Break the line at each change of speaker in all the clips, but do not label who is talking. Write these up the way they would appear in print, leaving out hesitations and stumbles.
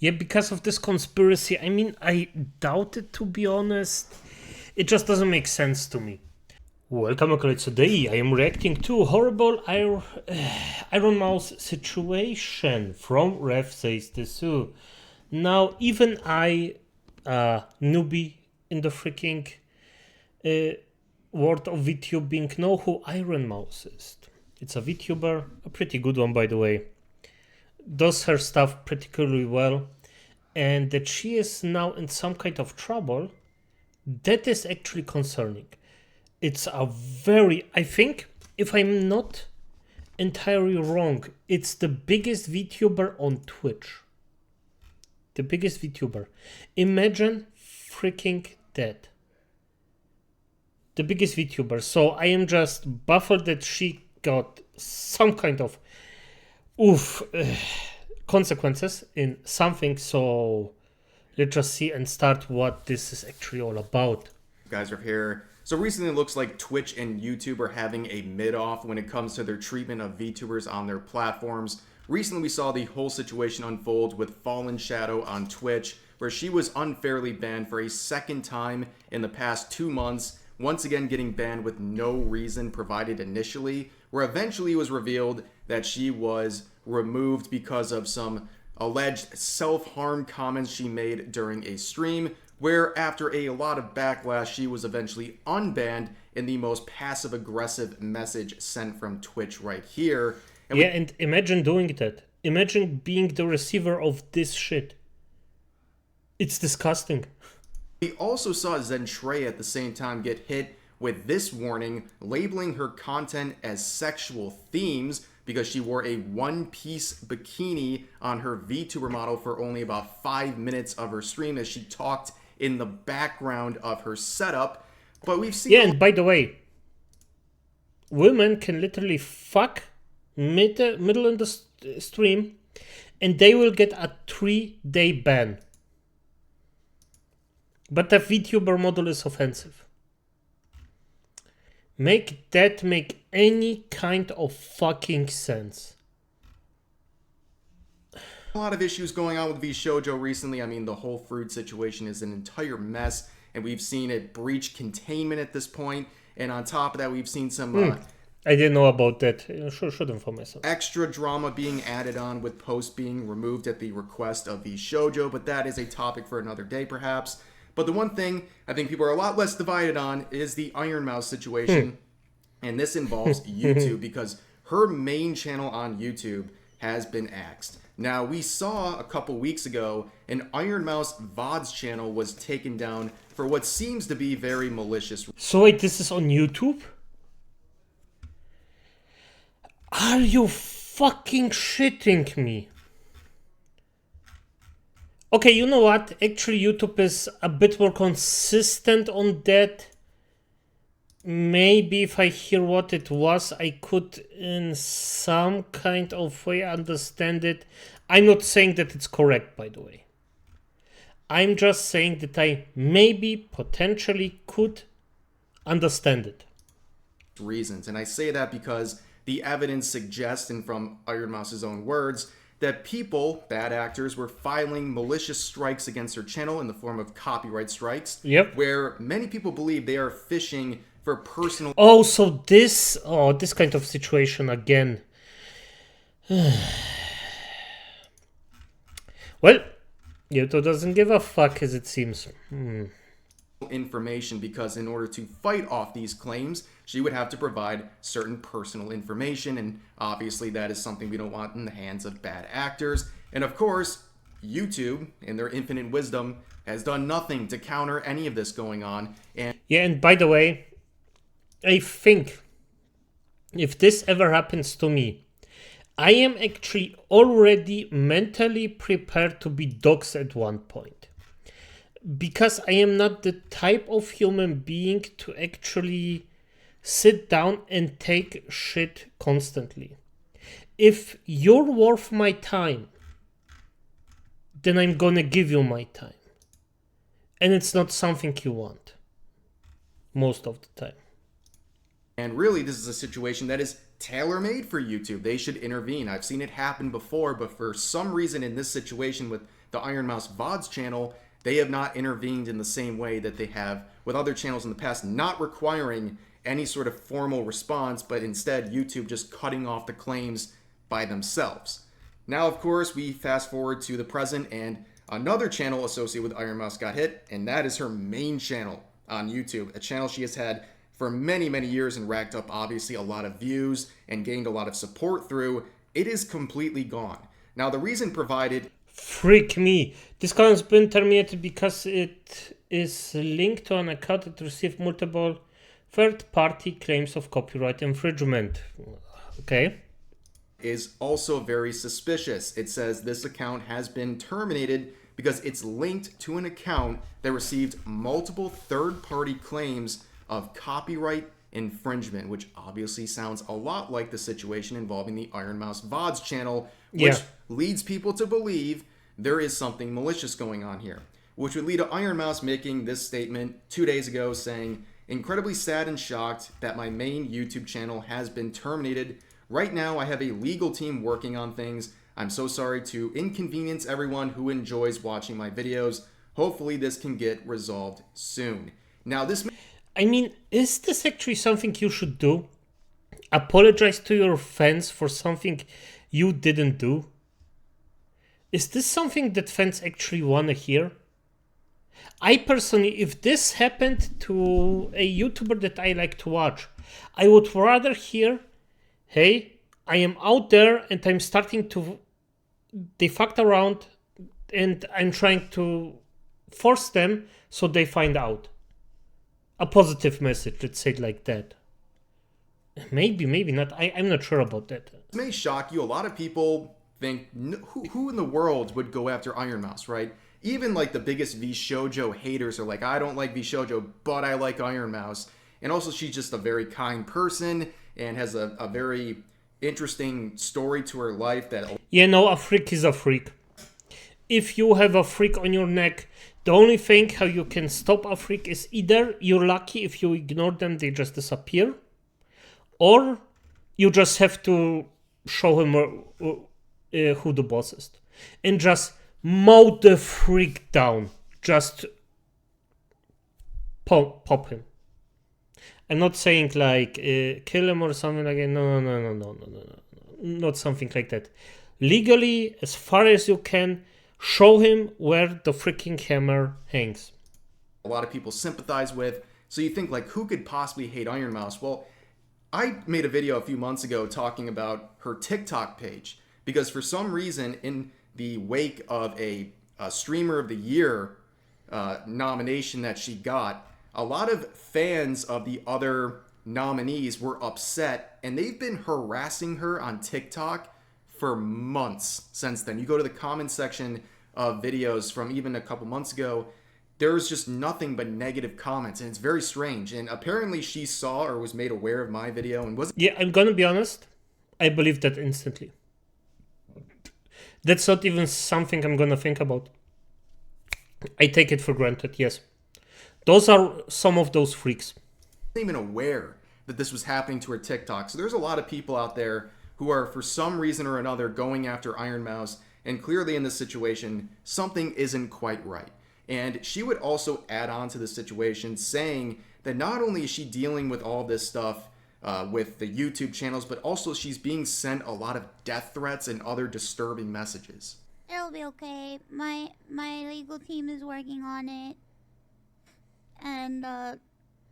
Yeah, because of this conspiracy. I mean, I doubt it, to be honest. It just doesn't make sense to me. Welcome, okay, today I am reacting to horrible Ironmouse Situation from Ref Says the Zoo. Now, even I, newbie in the freaking world of VTubing, know who Ironmouse is. It's a VTuber, a pretty good one, by the way. Does her stuff particularly well, and that she is now in some kind of trouble, that is actually concerning. It's a very, I think, if I'm not entirely wrong, it's the biggest VTuber on Twitch. The biggest VTuber. Imagine freaking that. The biggest VTuber. So I am just baffled that she got some kind of consequences in something. So let's just see and start what this is actually all about.
Guys are here. So recently it looks like Twitch and YouTube are having a mid-off when it comes to their treatment of VTubers on their platforms. Recently we saw the whole situation unfold with Fallen Shadow on Twitch, where she was unfairly banned for a second time in the past 2 months, once again getting banned with no reason provided initially, where eventually it was revealed that she was removed because of some alleged self-harm comments she made during a stream, where after a lot of backlash, she was eventually unbanned in the most passive-aggressive message sent from Twitch right here.
And imagine doing that. Imagine being the receiver of this shit. It's disgusting.
We also saw Zenyatta at the same time get hit with this warning, labeling her content as sexual themes because she wore a one-piece bikini on her VTuber model for only about 5 minutes of her stream as she talked in the background of her setup. But we've seen...
Yeah, and by the way, women can literally fuck middle in the stream and they will get a 3-day ban. But the VTuber model is offensive. Make that make any kind of fucking sense.
A lot of issues going on with VShojo recently. I mean, the whole fruit situation is an entire mess, and we've seen it breach containment at this point. And on top of that, we've seen some
I didn't know about that. Should inform myself.
Extra drama being added on with posts being removed at the request of VShojo, but that is a topic for another day, perhaps. But the one thing I think people are a lot less divided on is the Ironmouse situation, and this involves YouTube because her main channel on YouTube has been axed. Now, we saw a couple weeks ago an Ironmouse VODs channel was taken down for what seems to be very malicious.
So wait, this is on YouTube? Are you fucking shitting me? Okay, you know what? Actually, YouTube is a bit more consistent on that. Maybe if I hear what it was, I could in some kind of way understand it. I'm not saying that it's correct, by the way. I'm just saying that I maybe potentially could understand it.
Reasons, and I say that because the evidence suggests, and from Ironmouse's own words, that people, bad actors, were filing malicious strikes against her channel in the form of copyright strikes.
Yep.
Where many people believe they are fishing for personal...
Oh, so this kind of situation again. Well, YouTube doesn't give a fuck, as it seems.
Information, because in order to fight off these claims, she would have to provide certain personal information, and obviously that is something we don't want in the hands of bad actors. And of course, YouTube, in their infinite wisdom, has done nothing to counter any of this going on. And
yeah, and by the way, I think if this ever happens to me, I am actually already mentally prepared to be doxxed at one point. Because I am not the type of human being to actually sit down and take shit constantly. If you're worth my time, then I'm gonna give you my time. And it's not something you want. Most of the time.
And really, this is a situation that is tailor-made for YouTube. They should intervene. I've seen it happen before, but for some reason in this situation with the Ironmouse VODs channel, they have not intervened in the same way that they have with other channels in the past, not requiring any sort of formal response, but instead YouTube just cutting off the claims by themselves. Now, of course, we fast forward to the present, and another channel associated with Ironmouse got hit, and that is her main channel on YouTube, a channel she has had for many, many years and racked up obviously a lot of views and gained a lot of support through. It is completely gone. Now, the reason provided...
Freak me. This account has been terminated because it is linked to an account that received multiple third-party claims of copyright infringement. Okay.
Is also very suspicious. It says this account has been terminated because it's linked to an account that received multiple third-party claims of copyright infringement, which obviously sounds a lot like the situation involving the Ironmouse VODs channel, which leads people to believe there is something malicious going on here, which would lead to Ironmouse making this statement 2 days ago saying, "Incredibly sad and shocked that my main YouTube channel has been terminated. Right now, I have a legal team working on things. I'm so sorry to inconvenience everyone who enjoys watching my videos. Hopefully this can get resolved soon." Now, this...
I mean, is this actually something you should do? Apologize to your fans for something you didn't do? Is this something that fans actually want to hear? I personally, if this happened to a YouTuber that I like to watch, I would rather hear, "Hey, I am out there and I'm starting to they fucked around and I'm trying to force them so they find out." A positive message, let's say it like that. Maybe not. I'm not sure about that.
This may shock you. A lot of people think, who in the world would go after Ironmouse, right? Even like the biggest VShojo haters are like, "I don't like VShojo, but I like Ironmouse." And also, she's just a very kind person and has a very interesting story to her life that...
Yeah, no, a freak is a freak. If you have a freak on your neck, the only thing how you can stop a freak is either you're lucky if you ignore them, they just disappear, or you just have to show him who the boss is and just mow the freak down. Just pop him. I'm not saying like kill him or something like that. No. Not something like that. Legally, as far as you can, show him where the freaking hammer hangs.
A lot of people sympathize with. So you think, like, who could possibly hate Ironmouse? Well, I made a video a few months ago talking about her TikTok page, because for some reason, in the wake of a Streamer of the Year nomination that she got, a lot of fans of the other nominees were upset, and they've been harassing her on TikTok for months since then. You go to the comment section of videos from even a couple months ago, there's just nothing but negative comments, and it's very strange. And apparently she saw or was made aware of my video and wasn't...
Yeah, I'm gonna be honest, I believe that instantly. That's not even something I'm gonna think about. I take it for granted, yes. Those are some of those freaks.
Even aware that this was happening to her TikTok. So there's a lot of people out there who are, for some reason or another, going after Ironmouse, and clearly in this situation, something isn't quite right. And she would also add on to the situation, saying that not only is she dealing with all this stuff with the YouTube channels, but also she's being sent a lot of death threats and other disturbing messages.
It'll be okay. My legal team is working on it, and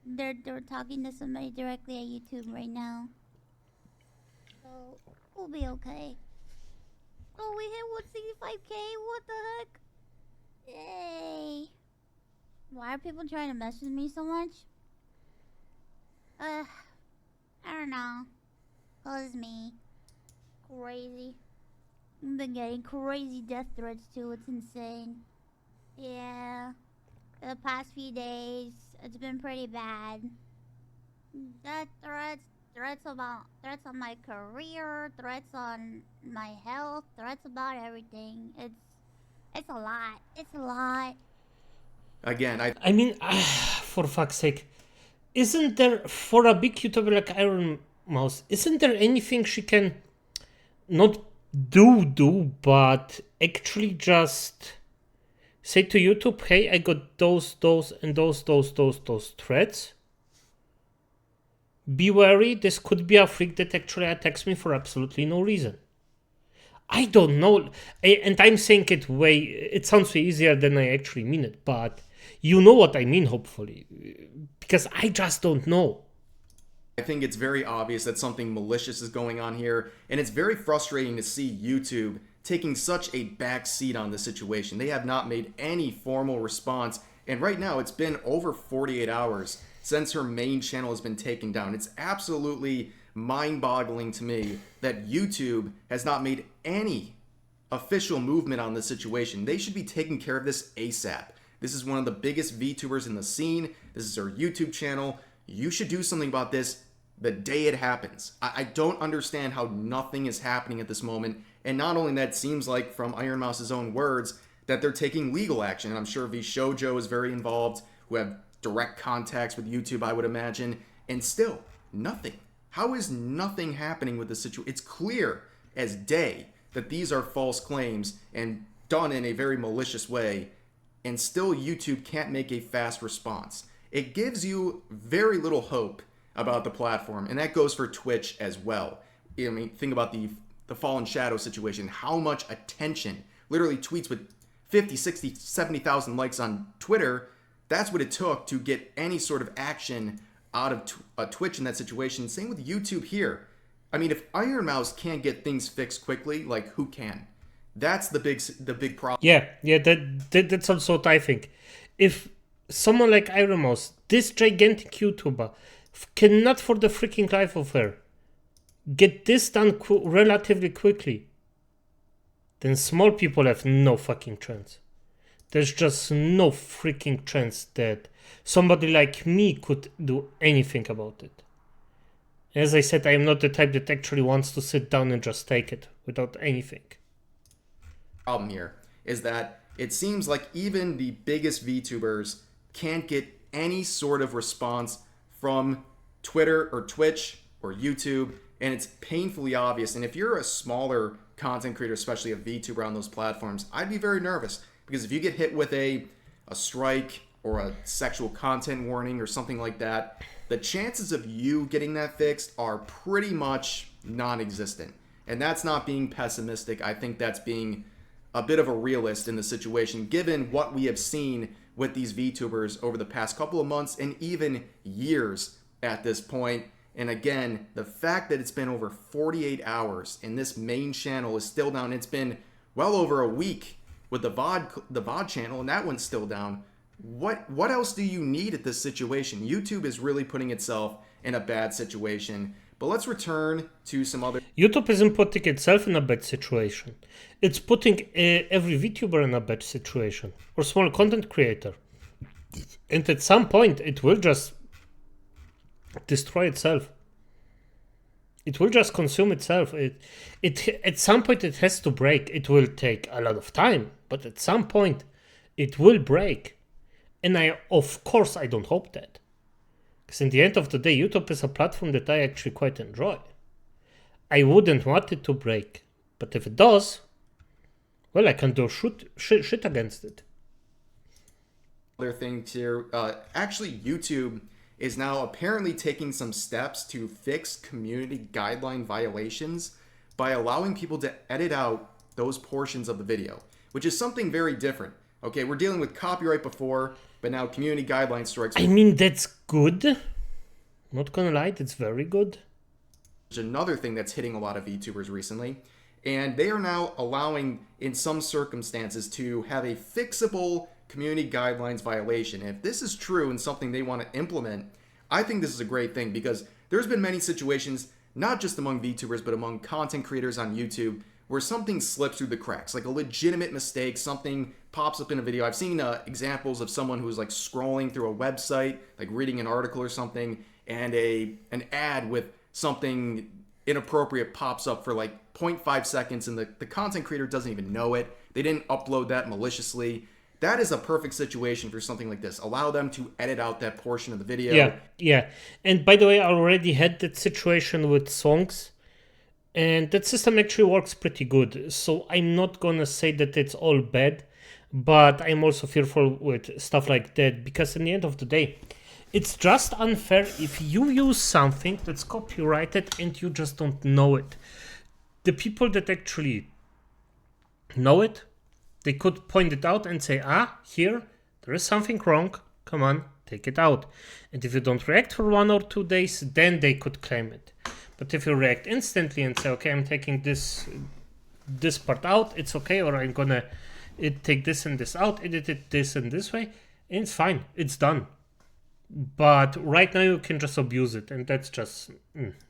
they're talking to somebody directly at YouTube right now. So we'll be okay. Oh, we hit 165K. What the heck? Yay! Why are people trying to message me so much? I don't know. 'Cause me. Crazy. I've been getting crazy death threats too. It's insane. Yeah. The past few days, it's been pretty bad. Death threats on my career, threats on my health, threats about everything. It's a lot. It's a lot.
Again,
I mean, for fuck's sake, isn't there, for a big YouTuber like Mouse, isn't there anything she can not do, but actually just say to YouTube, hey, I got those, and those threads. Be wary, this could be a freak that actually attacks me for absolutely no reason. I don't know. And I'm saying it sounds way easier than I actually mean it, but you know what I mean, hopefully. Because I just don't know.
I think it's very obvious that something malicious is going on here, and it's very frustrating to see YouTube taking such a back seat on this situation. They have not made any formal response, and right now it's been over 48 hours since her main channel has been taken down. It's absolutely mind-boggling to me that YouTube has not made any official movement on this situation. They should be taking care of this ASAP. This is one of the biggest VTubers in the scene. This is her YouTube channel. You should do something about this the day it happens. I don't understand how nothing is happening at this moment. And not only that, it seems like from Ironmouse's own words that they're taking legal action. And I'm sure VShojo is very involved, who have direct contacts with YouTube, I would imagine. And still, nothing. How is nothing happening with this situation? It's clear as day that these are false claims and done in a very malicious way. And still YouTube can't make a fast response. It gives you very little hope about the platform, and that goes for Twitch as well. I mean, think about the Fallen Shadow situation, how much attention, literally tweets with 50, 60, 70,000 likes on Twitter, that's what it took to get any sort of action out of Twitch in that situation. Same with YouTube here. I mean, if Ironmouse can't get things fixed quickly, like who can? That's the big problem.
Yeah, that's also what I think. If someone like Ironmouse, this gigantic YouTuber, cannot for the freaking life of her get this done relatively quickly, then small people have no fucking chance. There's just no freaking chance that somebody like me could do anything about it. As I said, I am not the type that actually wants to sit down and just take it without anything.
Problem here is that it seems like even the biggest VTubers can't get any sort of response from Twitter or Twitch or YouTube, and it's painfully obvious. And if you're a smaller content creator, especially a VTuber on those platforms, I'd be very nervous, because if you get hit with a strike or a sexual content warning or something like that, the chances of you getting that fixed are pretty much non-existent. And that's not being pessimistic. I think that's being a bit of a realist in the situation, given what we have seen with these VTubers over the past couple of months and even years at this point. And again, the fact that it's been over 48 hours and this main channel is still down, it's been well over a week with the VOD channel, and that one's still down. What else do you need at this situation? YouTube is really putting itself in a bad situation. But let's return to some other...
YouTube isn't putting itself in a bad situation. It's putting every VTuber in a bad situation, or small content creator. And at some point, it will just destroy itself. It will just consume itself. At some point, it has to break. It will take a lot of time, but at some point, it will break. And of course, I don't hope that. Because in the end of the day, YouTube is a platform that I actually quite enjoy. I wouldn't want it to break. But if it does, well, I can do shit against it.
Other things here. Actually, YouTube is now apparently taking some steps to fix community guideline violations by allowing people to edit out those portions of the video, which is something very different. Okay, we're dealing with copyright before, but now community guideline strikes.
I mean, that's good. Not gonna lie, that's very good.
Which is another thing that's hitting a lot of VTubers recently. And they are now allowing, in some circumstances, to have a fixable community guidelines violation. And if this is true and something they want to implement, I think this is a great thing, because there's been many situations, not just among VTubers, but among content creators on YouTube, where something slips through the cracks, like a legitimate mistake, something pops up in a video. I've seen examples of someone who's like scrolling through a website, like reading an article or something, and an ad with something inappropriate pops up for like 0.5 seconds, and the content creator doesn't even know it. They didn't upload that maliciously. that is a perfect situation for something like this. Allow them to edit out that portion of the video.
Yeah. And by the way, I already had that situation with songs, and that system actually works pretty good. So I'm not gonna say that it's all bad, but I'm also fearful with stuff like that, because in the end of the day, it's just unfair if you use something that's copyrighted and you just don't know it. The people that actually know it, they could point it out and say, here, there is something wrong, come on, take it out. And if you don't react for 1 or 2 days, then they could claim it. But if you react instantly and say, okay, I'm taking this part out, it's okay, or I'm gonna take this and this out, edit it this and this way, and it's fine, it's done. But right now you can just abuse it, and that's just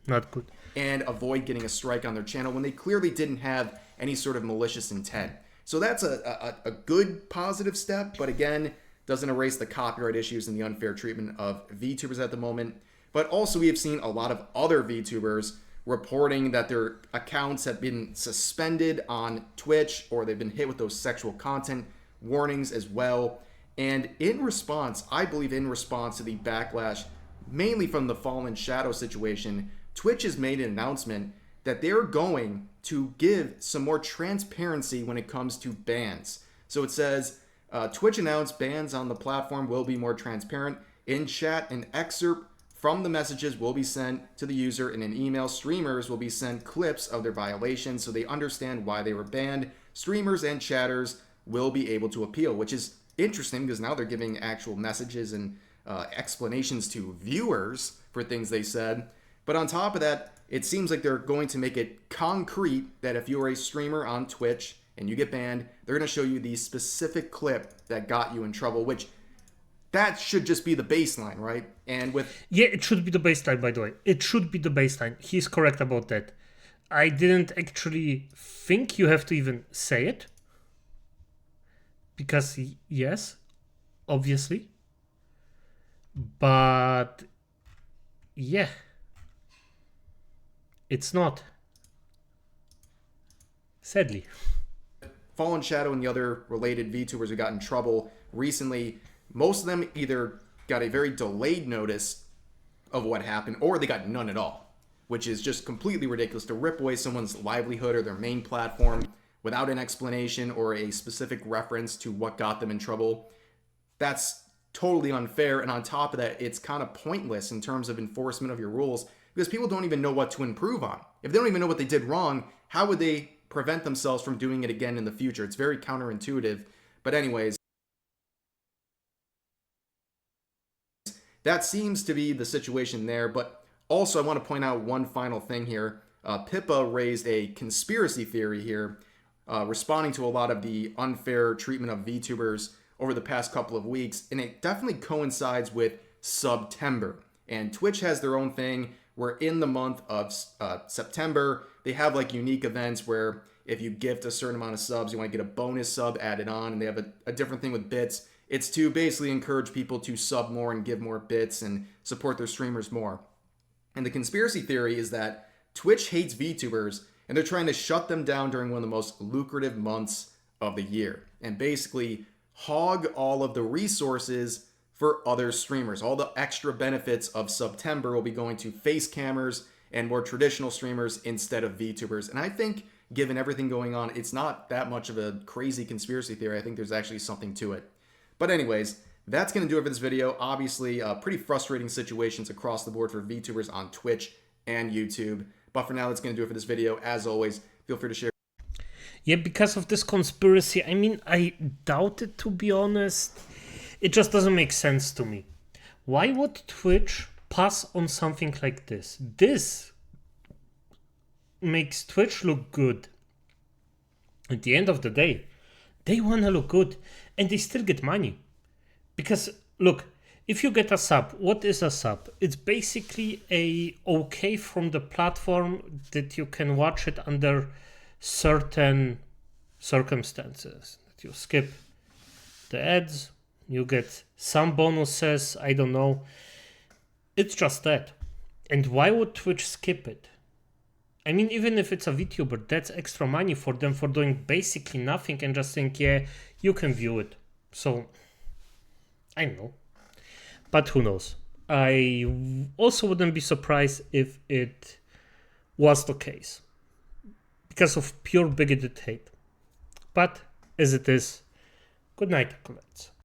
not good.
And avoid getting a strike on their channel when they clearly didn't have any sort of malicious intent. So that's a good positive step, but again, doesn't erase the copyright issues and the unfair treatment of VTubers at the moment. But also we have seen a lot of other VTubers reporting that their accounts have been suspended on Twitch, or they've been hit with those sexual content warnings as well. And in response, I believe in response to the backlash, mainly from the Fallen Shadow situation, Twitch has made an announcement that they're going to give some more transparency when it comes to bans. So it says, Twitch announced bans on the platform will be more transparent. In chat, an excerpt from the messages will be sent to the user in an email. Streamers will be sent clips of their violations so they understand why they were banned. Streamers and chatters will be able to appeal, which is interesting because now they're giving actual messages and explanations to viewers for things they said. But on top of that, it seems like they're going to make it concrete that if you're a streamer on Twitch and you get banned, they're going to show you the specific clip that got you in trouble, which that should just be the baseline, right? And with
it should be the baseline, by the way. It should be the baseline. He's correct about that. I didn't actually think you have to even say it. Because, yes, obviously. But, yeah. It's not. Sadly.
Fallen Shadow and the other related VTubers who got in trouble recently, most of them either got a very delayed notice of what happened, or they got none at all, which is just completely ridiculous to rip away someone's livelihood or their main platform without an explanation or a specific reference to what got them in trouble. That's totally unfair, and on top of that, it's kind of pointless in terms of enforcement of your rules, because people don't even know what to improve on. If they don't even know what they did wrong, how would they prevent themselves from doing it again in the future? It's very counterintuitive. But anyways, that seems to be the situation there. But also, I want to point out one final thing here. Pippa raised a conspiracy theory here, responding to a lot of the unfair treatment of VTubers over the past couple of weeks, and it definitely coincides with September. And Twitch has their own thing. We're in the month of September. They have like unique events where if you gift a certain amount of subs, you want to get a bonus sub added on, and they have a different thing with bits. It's to basically encourage people to sub more and give more bits and support their streamers more. And the conspiracy theory is that Twitch hates VTubers, and they're trying to shut them down during one of the most lucrative months of the year, and basically hog all of the resources for other streamers. All the extra benefits of September will be going to face cammers and more traditional streamers instead of VTubers. And I think, given everything going on, it's not that much of a crazy conspiracy theory. I think there's actually something to it. But anyways, that's going to do it for this video. Obviously, pretty frustrating situations across the board for VTubers on Twitch and YouTube. But for now, that's going to do it for this video. As always, feel free to share.
Yeah, because of this conspiracy, I mean, I doubt it, to be honest. It just doesn't make sense to me. Why would Twitch pass on something like this? This makes Twitch look good. At the end of the day, they want to look good, and they still get money. Because, look, if you get a sub, what is a sub? It's basically a okay from the platform that you can watch it under certain circumstances. That you skip the ads, you get some bonuses, I don't know. It's just that. And why would Twitch skip it? I mean, even if it's a VTuber, that's extra money for them for doing basically nothing and just think, yeah, you can view it. So, I don't know. But who knows? I also wouldn't be surprised if it was the case because of pure bigoted hate. But as it is, good night, acolytes.